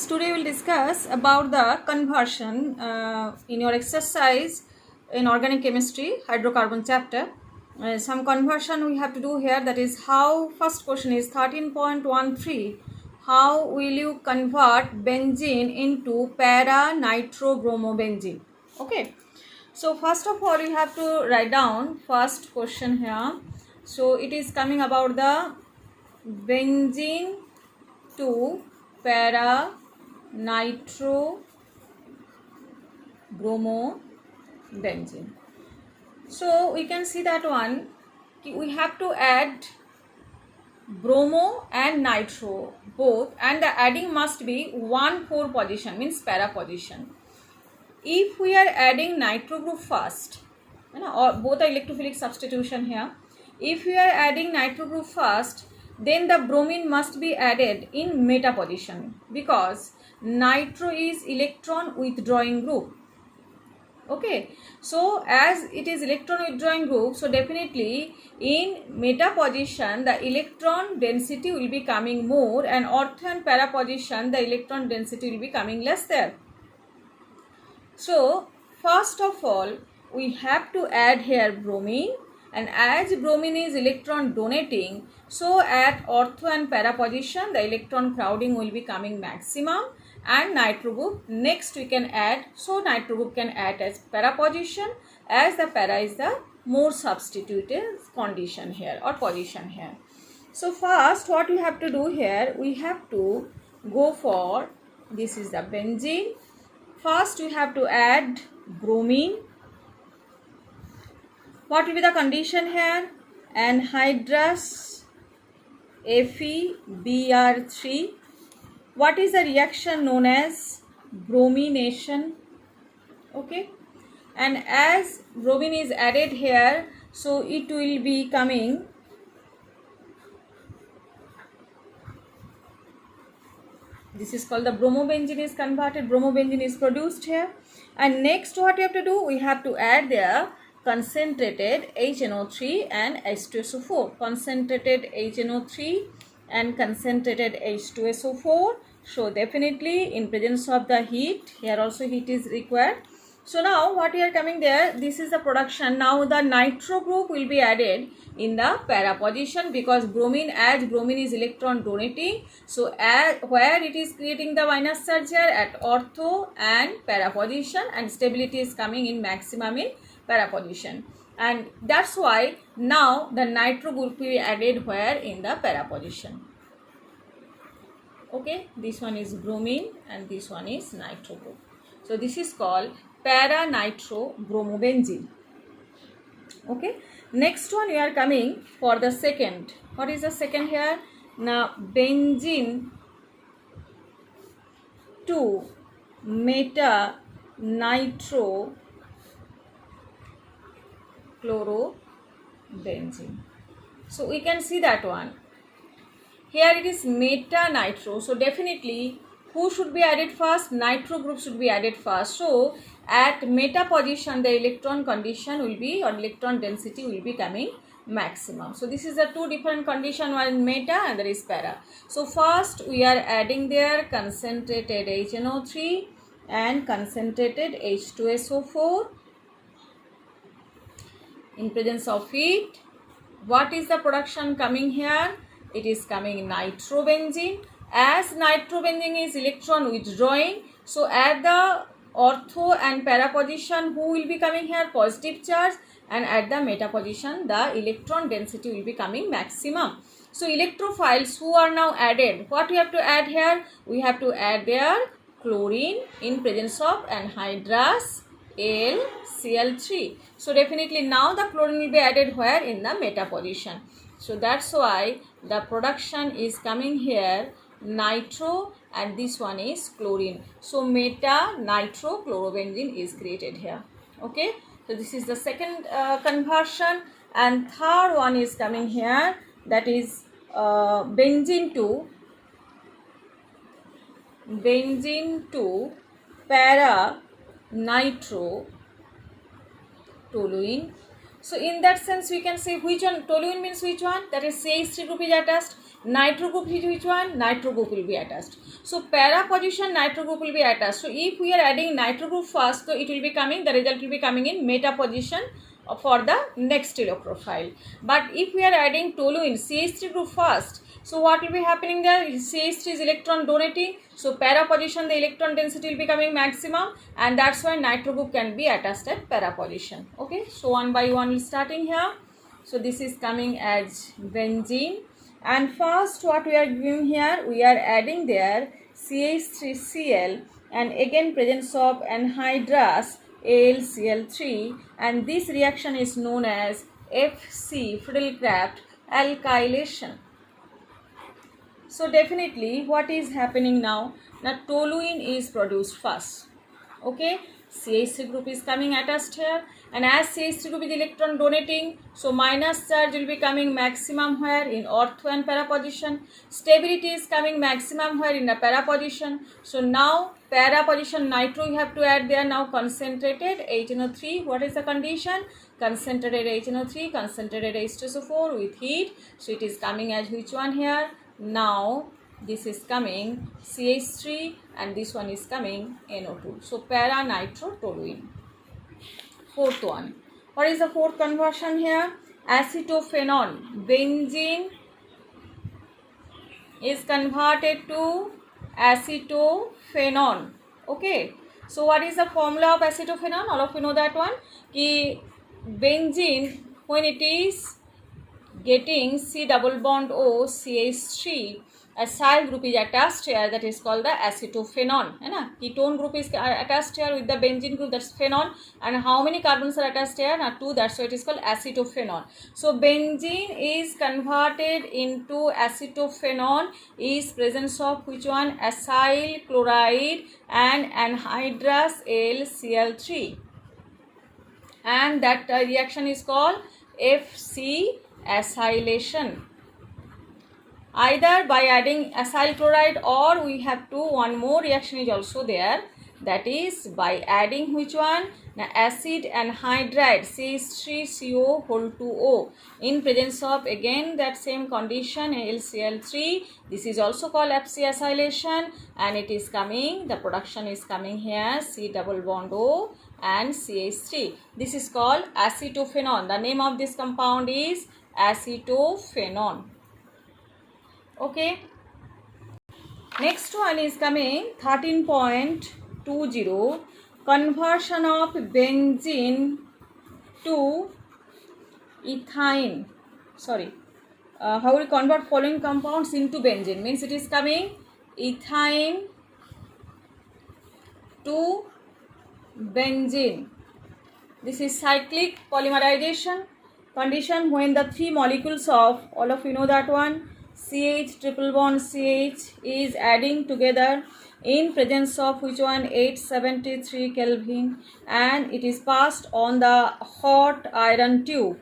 Today we'll discuss about the conversion in your exercise in organic chemistry hydrocarbon chapter. Some conversion we have to do here, that is how, first question is 13.13, how will you convert benzene into para nitrobromobenzene. Okay, so first of all you have to write down first question here. So it is coming about the benzene to para nitrobromobenzene. So we can see that one, we have to add bromo and nitro both, and the adding must be 1,4 position, means para position. If we are adding nitro group first, or both are electrophilic substitution here, if we are adding nitro group first, then the bromine must be added in meta position, because nitro is electron withdrawing group. Okay, so as it is electron withdrawing group, so definitely in meta position the electron density will be coming more, and ortho and para position the electron density will be coming less there. So first of all we have to add here bromine, and as bromine is electron donating, so at ortho and para position the electron crowding will be coming maximum, and nitro group next we can add, so nitro group can add as para position, as the para is the more substituted condition here or position here. So first what we have to do here, we have to go for, this is the benzene. First we have to add bromine. What will be the condition here? Anhydrous FeBr3. What is the reaction known as bromination? Okay, and as bromine is added here, so it will be coming this is called the bromobenzene is converted, bromobenzene is produced here. And next what we have to do, we have to add their concentrated HNO3 and H2SO4, concentrated HNO3 and concentrated H2SO4. So definitely in presence of the heat, here also heat is required. So now what we are coming there, this is the production. Now the nitro group will be added in the para position, because bromine, as bromine is electron donating, so where it is creating the minus charge here, at ortho and para position, and stability is coming in maximum in para position, and that's why now the nitro group will be added where, in the para position. Okay, this one is bromine and this one is nitro group. So this is called para nitrobromobenzene. Okay, next one we are coming for the second. What is the second here? Now benzene to meta nitrochlorobenzene. So we can see that one. Here it is meta nitro. So definitely who should be added first? Nitro group should be added first. So at meta position the electron condition will be, or electron density will be coming maximum. So this is the two different condition, one in meta and there is para. So first we are adding there concentrated HNO3 and concentrated H2SO4 in presence of heat. What is the production coming here? It is coming nitrobenzene. As nitrobenzene is electron withdrawing, so at the ortho and para position who will be coming here? Positive charge, and at the meta position the electron density will be coming maximum. So electrophiles who are now added, what we have to add here? We have to add their chlorine in presence of anhydrous LCl3. So definitely now the chlorine will be added where? In the meta position. So that's why the production is coming here nitro, and this one is chlorine. So meta nitrochlorobenzene is created here. Okay, so this is the second conversion, and third one is coming here, that is benzene to para nitrotoluene. So in that sense we can say which one, toluene means which one, that is CH3 group is attached, Nitro group is which one? Nitro group will be attached. So para position nitro group will be attached. So if we are adding nitro group first, so it will be coming, the result will be coming in meta position for the next electrophile. But if we are adding toluene CH3 group first, so what will be happening there? CH3 is electron donating, so para position the electron density will be coming maximum, and that's why nitro group can be attached at para position. Okay, so one by one we starting here. So this is coming as benzene, and first what we are doing here, we are adding there CH3Cl and again presence of anhydrous AlCl3, and this reaction is known as FC Friedel-Crafts alkylation. So definitely what is happening now, now toluene is produced first. Okay, CH3 group is coming attached here, and as CH3 group is electron donating, so minus charge will be coming maximum where? In ortho and para position. Stability is coming maximum where? In the para position. So now para position nitro you have to add there, now concentrated HNO3. What is the condition? Concentrated HNO3, concentrated H2SO4 with heat. So it is coming as which one here? Now this is coming CH3 and this one is coming NO2. So para nitro toluene. Fourth one. What is the fourth conversion here? Acetophenone. Benzene is converted to acetophenone. Okay. So what is the formula of acetophenone? All of you know that one. Ki benzene, when it is getting C double bond O CH3, a acyl group is attached here, that is called the acetophenone. है ना? Ketone group is attached here with the benzene group, that's phenone. And how many carbons are attached here? Now 2, that's why it is called acetophenone. So benzene is converted into acetophenone is presence of which one? Acyl chloride and anhydrous AlCl3. And that reaction is called FC acylation. Either by adding acyl chloride, or we have to, one more reaction is also there, that is by adding which one? Now acid anhydride CH3CO whole 2O in presence of again that same condition AlCl3. This is also called FC acylation, and it is coming, the production is coming here C double bond O and CH3. This is called acetophenone. The name of this compound is acetophenone. Okay, next one is coming 13.20, conversion of benzene to ethine. How we convert following compounds into benzene, means it is coming ethine to benzene. This is cyclic polymerization condition when the three molecules of, all of you know that one, CH triple bond CH is adding together in presence of which one? 873 Kelvin, and it is passed on the hot iron tube.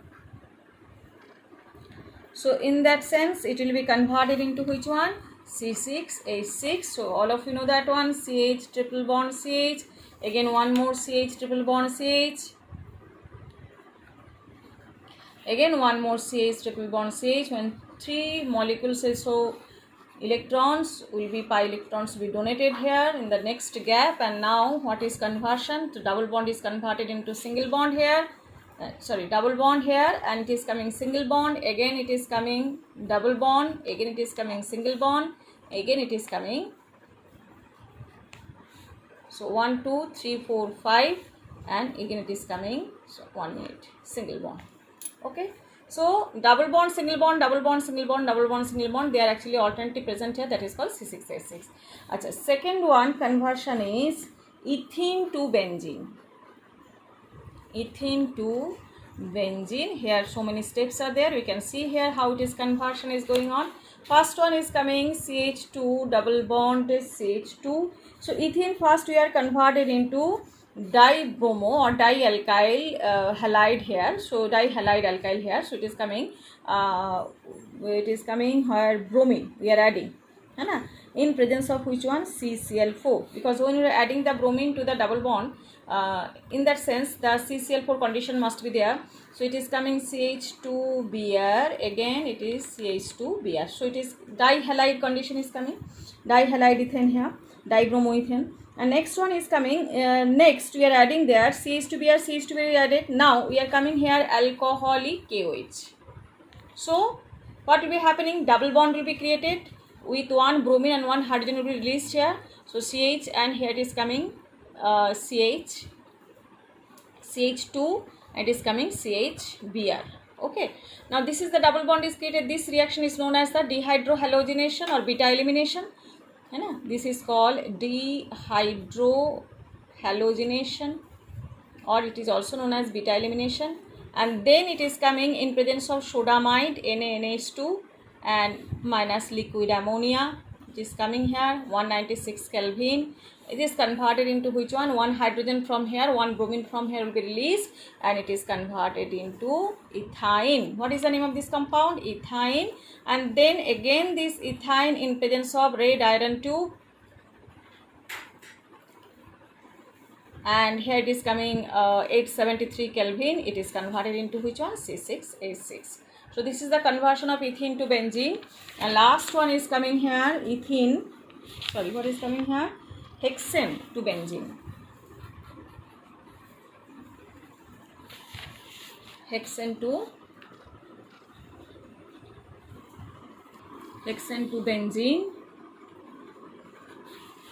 So in that sense it will be converted into which one? C6H6. So all of you know that one, CH triple bond CH, again one more CH triple bond CH, again one more CH triple bond CH. When three molecules say so, electrons will be, pi electrons will be donated here in the next gap, and now what is conversion? The double bond is converted into single bond here, double bond here, and it is coming single bond, again it is coming double bond, again it is coming single bond, again it is coming, so 1 2 3 4 5, and again it is coming, so 1 minute, single bond. Okay, so double bond, single bond, double bond, single bond, double bond, single bond, they are actually alternately present here, that is called C6H6. Achha, second one conversion is ethene to benzene. Ethene to benzene, here so many steps are there, we can see here how it is conversion is going on. First one is coming CH2 double bond CH2. So ethene first we are converted into dibromo or dialkyl halide here. So dihalide alkyl here. So it is coming where bromine we are adding, है ना. in presence of which one? CCl4. Because when you are adding the bromine to the double bond, in that sense the CCl4 condition must be there. So it is coming CH2Br, again it is CH2Br. So it is dihalide condition is coming, dihalide ethane here, dibromoethane. And next one is coming, next we are adding there CH2Br, CH2Br added. Now we are coming here alcoholic KOH. So what will be happening? Double bond will be created with one bromine and one hydrogen will be released here. So CH, and here it is coming CH, CH2, and it is coming CHBr. Okay, now this is the double bond is created. This reaction is known as the dehydrohalogenation or beta elimination. This is called dehydrohalogenation, or it is also known as beta elimination. And then it is coming in presence of sodamide NaNH2 and minus liquid ammonia. It is coming here 196 Kelvin. It is converted into which one? One hydrogen from here, one bromine from here will be released, and it is converted into ethyne. What is the name of this compound? Ethyne. And then again this ethyne in presence of red iron tube, and here it is coming 873 Kelvin. It is converted into which one? C6H6. So this is the conversion of ethene to benzene. And last one is coming here ethene, sorry, what is coming here? Hexane to benzene. Hexane to benzene.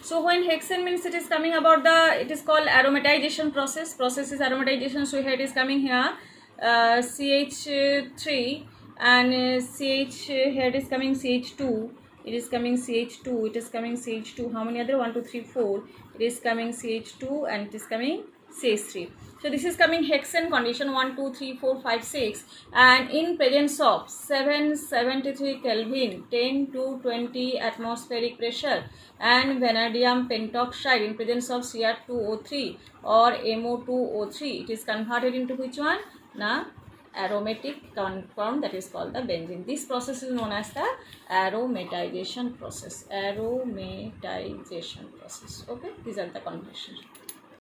So when hexane means it is coming about the, it is called aromatization process. Process is aromatization. So here it is coming here CH3 and CH, here it is coming CH2. It is coming CH2. It is coming CH2. How many other? 1, 2, 3, 4. It is coming CH2 and it is coming CH3. So this is coming hexane condition 1, 2, 3, 4, 5, 6, and in presence of 773 Kelvin, 10 to 20 atmospheric pressure, and vanadium pentoxide in presence of Cr2O3 or MO2O3, it is converted into which one? Now aromatic compound, that is called the benzene. This process is known as the aromatization process. Aromatization process. Okay, these are the conversions.